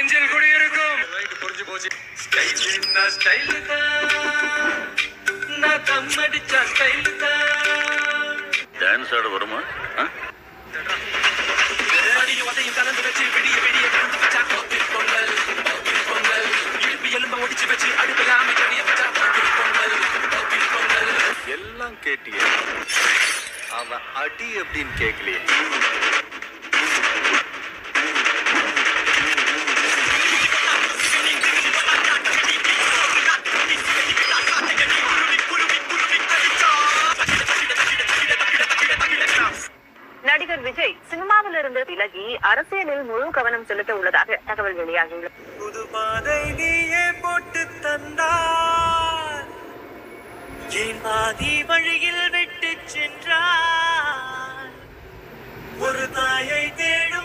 நெஞ்சில் குடியிருக்கும் புரிஞ்சு போச்சு. ஸ்டைல் தான் நான் தம்மடிச்ச ஸ்டைல் தான். டான்ஸ் ஆட வருமா? அடியும் அதையும் கலந்து வச்சு விடிய விடிய கலந்து வச்சா பொங்கல் பொங்கல் இழுப்பி எலும்ப ஒடிச்சு வச்சு அடுப்பில்லாம கடிய வச்சா பொங்கல் பொங்கல். எல்லாம் கேட்டிய, அவன் அடி அப்படின்னு கேட்கலையே. நடிகர் விஜய் சினிமாவில் இருந்து விலகி அரசியலில் முழு கவனம் செலுத்த உள்ளதாக தகவல் வெளியாகியுள்ளது. புது பாதை நீயே போட்டு தந்தார், என் பாதி வழியில் விட்டு சென்றார். ஒரு தாயை தேடும்